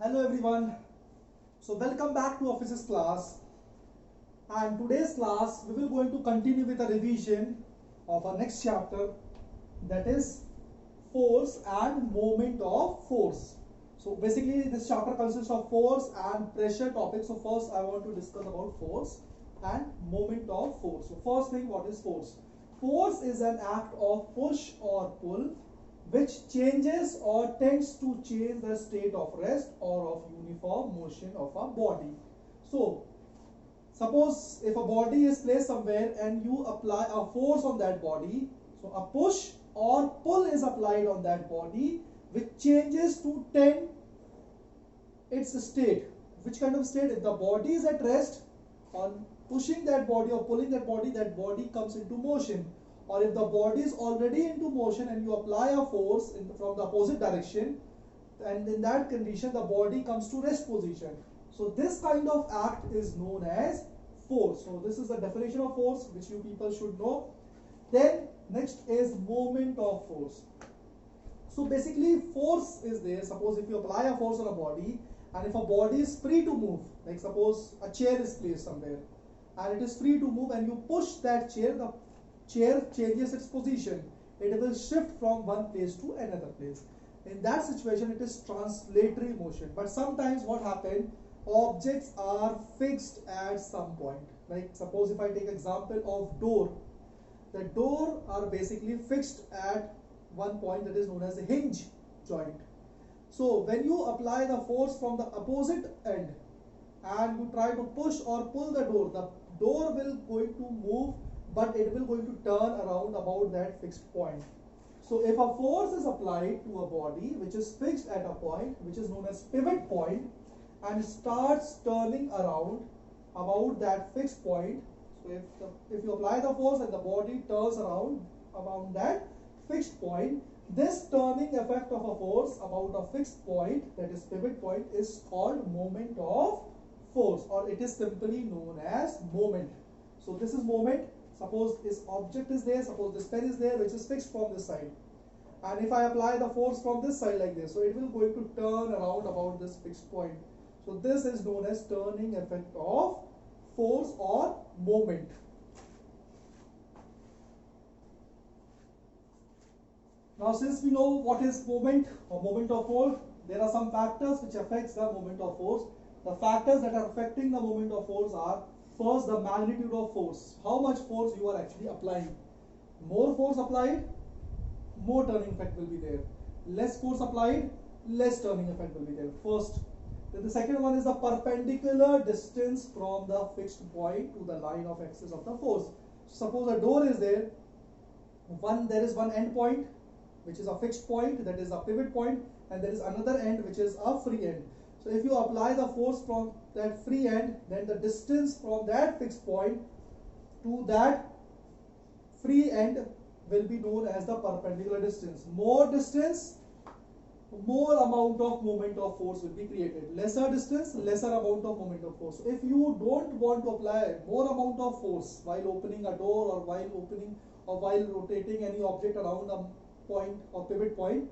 Hello everyone. So welcome back to Offices class. And today's class we will going to continue with a revision of our next chapter, that is force and moment of force. So basically this chapter consists of force and pressure topics. So first I want to discuss about force and moment of force. So first thing, what is force? Force is an act of push or pull which changes or tends to change the state of rest or of uniform motion of a body. So suppose if a body is placed somewhere and you apply a force on that body, so a push or pull is applied on that body which changes to tend its state. Which kind of state? If the body is at rest, on pushing that body or pulling that body comes into motion. Or if the body is already into motion and you apply a force from the opposite direction, and in that condition the body comes to rest position. So this kind of act is known as force. So this is the definition of force which you people should know. Then next is moment of force. So basically force is there. Suppose if you apply a force on a body, and if a body is free to move, like suppose a chair is placed somewhere and it is free to move, and you push that chair, the chair changes its position. It will shift from one place to another place. In that situation it is translatory motion. But sometimes what happens, objects are fixed at some point. Like suppose if I take example of door, the door are basically fixed at one point, that is known as a hinge joint. So when you apply the force from the opposite end and you try to push or pull the door will going to move, but it will going to turn around about that fixed point. So if a force is applied to a body which is fixed at a point which is known as pivot point, and starts turning around about that fixed point, so if you apply the force and the body turns around that fixed point, this turning effect of a force about a fixed point, that is pivot point, is called moment of force, or it is simply known as moment. So this is moment. Suppose this object is there, suppose this pen is there which is fixed from this side, and if I apply the force from this side like this, so it will going to turn around about this fixed point. So this is known as turning effect of force or moment. Now since we know what is moment or moment of force, there are some factors which affects the moment of force. The factors that are affecting the moment of force are: first, the magnitude of force, how much force you are actually applying. More force applied, more turning effect will be there. Less force applied, less turning effect will be there. First. Then the second one is the perpendicular distance from the fixed point to the line of axis of the force. Suppose a door is there, there is one end point which is a fixed point, that is a pivot point, and there is another end which is a free end. So if you apply the force from that free end, then the distance from that fixed point to that free end will be known as the perpendicular distance. More distance, more amount of moment of force will be created. Lesser distance, lesser amount of moment of force. If you don't want to apply more amount of force while opening a door, or while rotating any object around a point or pivot point,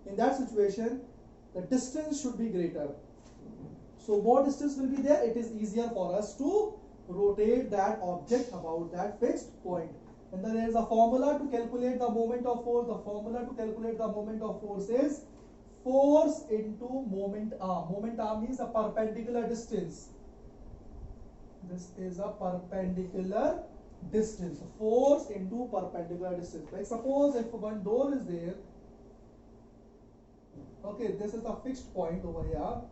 in that situation the distance should be greater. So more distance will be there, it is easier for us to rotate that object about that fixed point. And then there is a formula to calculate the moment of force. The formula to calculate the moment of force is force into moment arm. Moment arm means a perpendicular distance. This is a perpendicular distance. Force into perpendicular distance. Like suppose if one door is there, okay, this is a fixed point over here,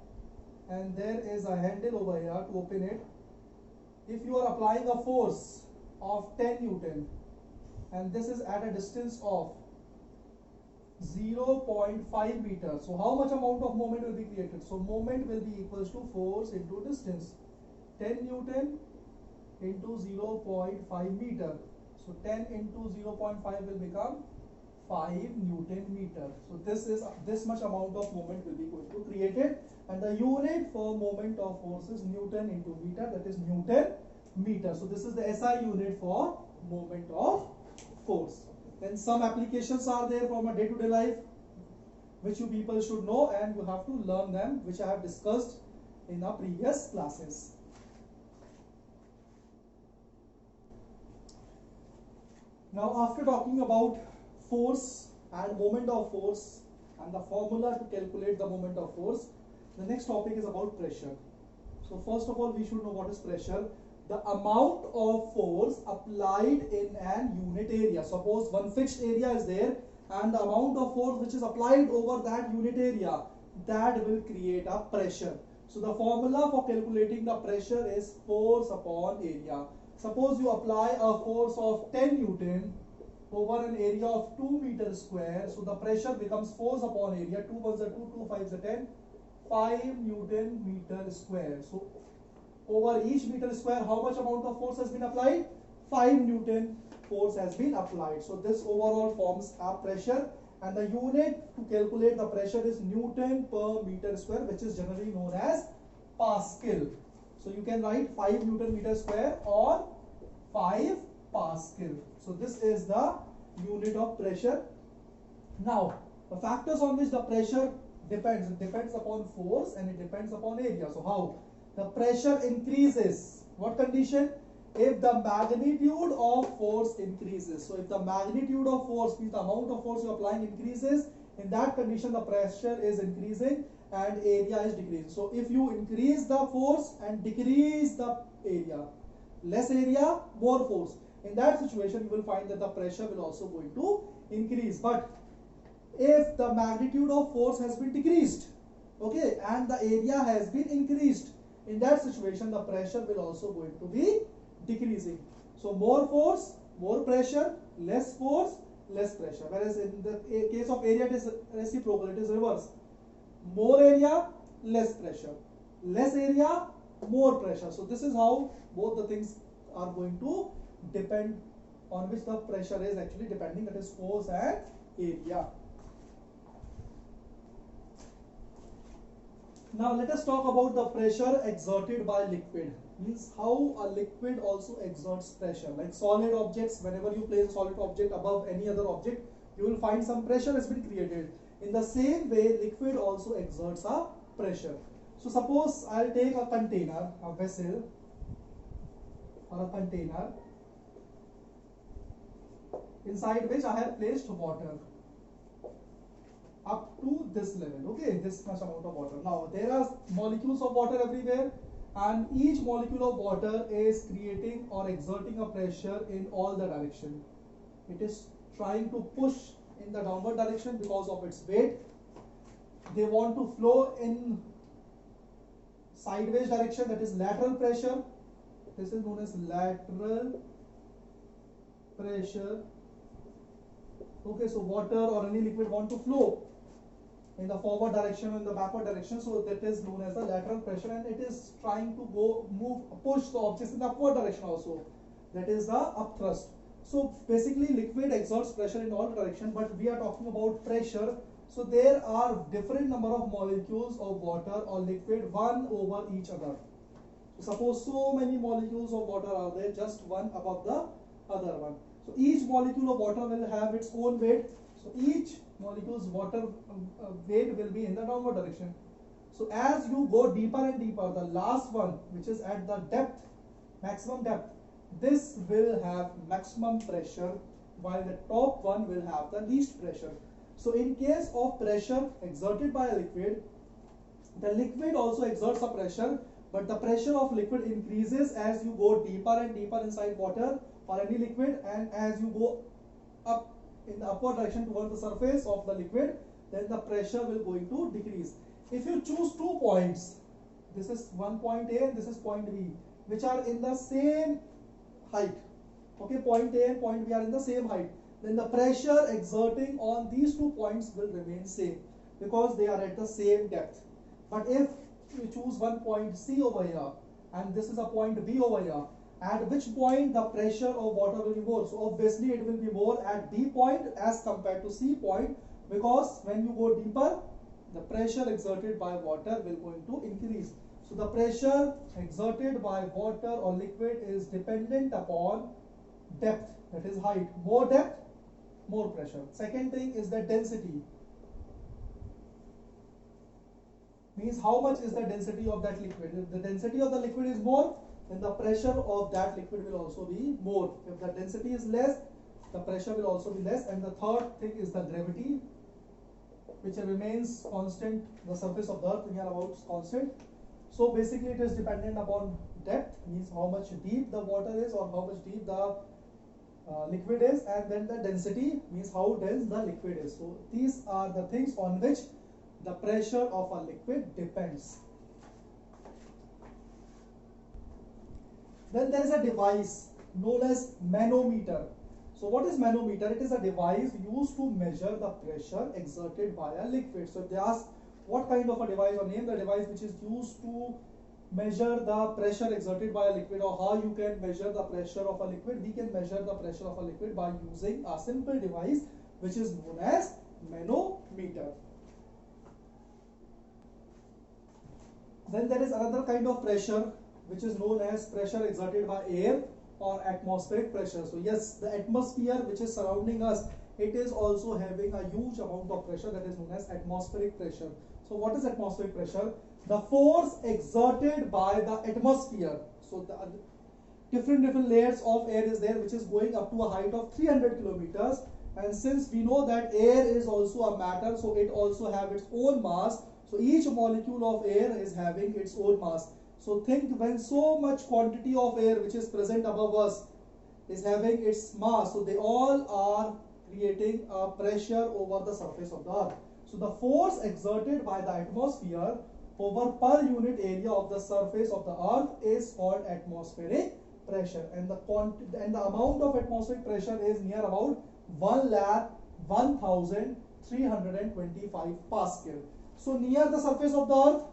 and there is a handle over here to open it. If you are applying a force of 10 Newton, and this is at a distance of 0.5 meters, so how much amount of moment will be created? So moment will be equals to force into distance. 10 Newton into 0.5 meter. So 10 into 0.5 will become 5 Newton meter. So this much amount of moment will be going to created, and the unit for moment of force is Newton into meter, that is Newton meter. So this is the SI unit for moment of force. Then some applications are there from a day-to-day life. which you people should know, and you have to learn them, which I have discussed in our previous classes. Now, after talking about force and moment of force and the formula to calculate the moment of force, the next topic is about pressure. So first of all, we should know what is pressure. The amount of force applied in an unit area. Suppose one fixed area is there, and the amount of force which is applied over that unit area, that will create a pressure. So the formula for calculating the pressure is force upon area. Suppose you apply a force of 10 Newton over an area of 2 meters square. So the pressure becomes force upon area. 2 1s are 2, 2 5s are 10, 5 Newton meter square. So over each meter square, how much amount of force has been applied? 5 Newton force has been applied. So this overall forms a pressure, and the unit to calculate the pressure is Newton per meter square, which is generally known as Pascal. So you can write 5 Newton meter square or 5 Pascal. So this is the unit of pressure. Now, the factors on which the pressure depends, it depends upon force and it depends upon area. So how? The pressure increases. What condition? If the magnitude of force increases. So if the magnitude of force means the amount of force you are applying increases, in that condition the pressure is increasing and area is decreasing. So if you increase the force and decrease the area, less area, more force, in that situation you will find that the pressure will also going to increase. But if the magnitude of force has been decreased, okay, and the area has been increased, in that situation the pressure will also going to be decreasing. So more force, more pressure, less force, less pressure. Whereas in the case of area, it is reciprocal, it is reverse. More area, less pressure. Less area, more pressure. So this is how both the things are going to depend, on which the pressure is actually depending, that is force and area. Now let us talk about the pressure exerted by liquid. Means how a liquid also exerts pressure. Like solid objects, whenever you place a solid object above any other object, you will find some pressure has been created. In the same way, liquid also exerts a pressure. So suppose I'll take a container, a vessel or a container, inside which I have placed water up to this level, okay, this much amount of water. Now there are molecules of water everywhere, and each molecule of water is creating or exerting a pressure in all the direction. It is trying to push in the downward direction because of its weight. They want to flow in sideways direction, that is lateral pressure. This is known as lateral pressure. Okay, so water or any liquid want to flow in the forward direction or in the backward direction, so that is known as the lateral pressure, and it is trying to push the objects in the upward direction also, that is the upthrust. So basically liquid exerts pressure in all directions, but we are talking about pressure. So there are different number of molecules of water or liquid, one over each other. So suppose so many molecules of water are there, just one above the other one. So each molecule of water will have its own weight. So each molecule's water weight will be in the downward direction. So as you go deeper and deeper, the last one, which is at the depth, maximum depth, this will have maximum pressure, while the top one will have the least pressure. So in case of pressure exerted by a liquid, the liquid also exerts a pressure, but the pressure of liquid increases as you go deeper and deeper inside water or any liquid, and as you go up in the upward direction towards the surface of the liquid, then the pressure will going to decrease. If you choose 2 points, this is one point A and this is point B, which are in the same height, okay, point A and point B are in the same height, then the pressure exerting on these 2 points will remain same because they are at the same depth. But if you choose one point C over here and this is a point B over here, at which point the pressure of water will be more? So obviously it will be more at D point as compared to C point, because when you go deeper, the pressure exerted by water will going to increase. So the pressure exerted by water or liquid is dependent upon depth, that is height. More depth, more pressure. Second thing is the density. means how much is the density of that liquid. If the density of the liquid is more, then the pressure of that liquid will also be more. If the density is less, the pressure will also be less. And the third thing is the gravity, which remains constant. The surface of the earth near about constant. So basically it is dependent upon depth, means how much deep the water is or how much deep the liquid is, and then the density means how dense the liquid is. So these are the things on which the pressure of a liquid depends. Then there is a device known as manometer. So what is manometer? It is a device used to measure the pressure exerted by a liquid. So if they ask what kind of a device, or name the device which is used to measure the pressure exerted by a liquid, or how you can measure the pressure of a liquid, we can measure the pressure of a liquid by using a simple device which is known as manometer. Then there is another kind of pressure which is known as pressure exerted by air or atmospheric pressure. So yes, the atmosphere which is surrounding us, it is also having a huge amount of pressure, that is known as atmospheric pressure. So what is atmospheric pressure? The force exerted by the atmosphere. So the different layers of air is there, which is going up to a height of 300 kilometers. And since we know that air is also a matter, so it also have its own mass. So each molecule of air is having its own mass. So think, when so much quantity of air which is present above us is having its mass, so they all are creating a pressure over the surface of the earth. So the force exerted by the atmosphere over per unit area of the surface of the earth is called atmospheric pressure, and the amount of atmospheric pressure is near about 1,01,325 pascal. So near the surface of the earth,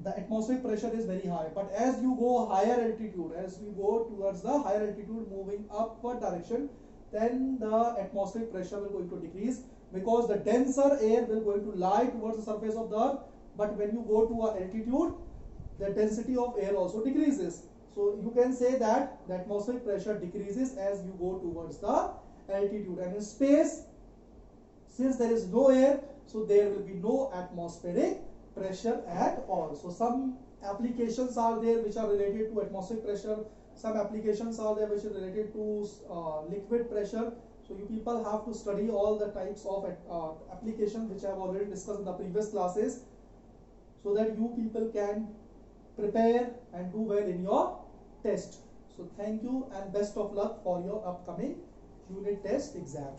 the atmospheric pressure is very high, but as you go higher altitude, as we go towards the higher altitude, moving upward direction, then the atmospheric pressure will going to decrease, because the denser air will going to lie towards the surface of the earth. But when you go to an altitude, the density of air also decreases. So you can say that the atmospheric pressure decreases as you go towards the altitude. And in space, since there is no air, so there will be no atmospheric pressure at all. So some applications are there which are related to atmospheric pressure. Some applications are there which are related to liquid pressure. So you people have to study all the types of applications which I have already discussed in the previous classes, so that you people can prepare and do well in your test. So thank you and best of luck for your upcoming unit test exam.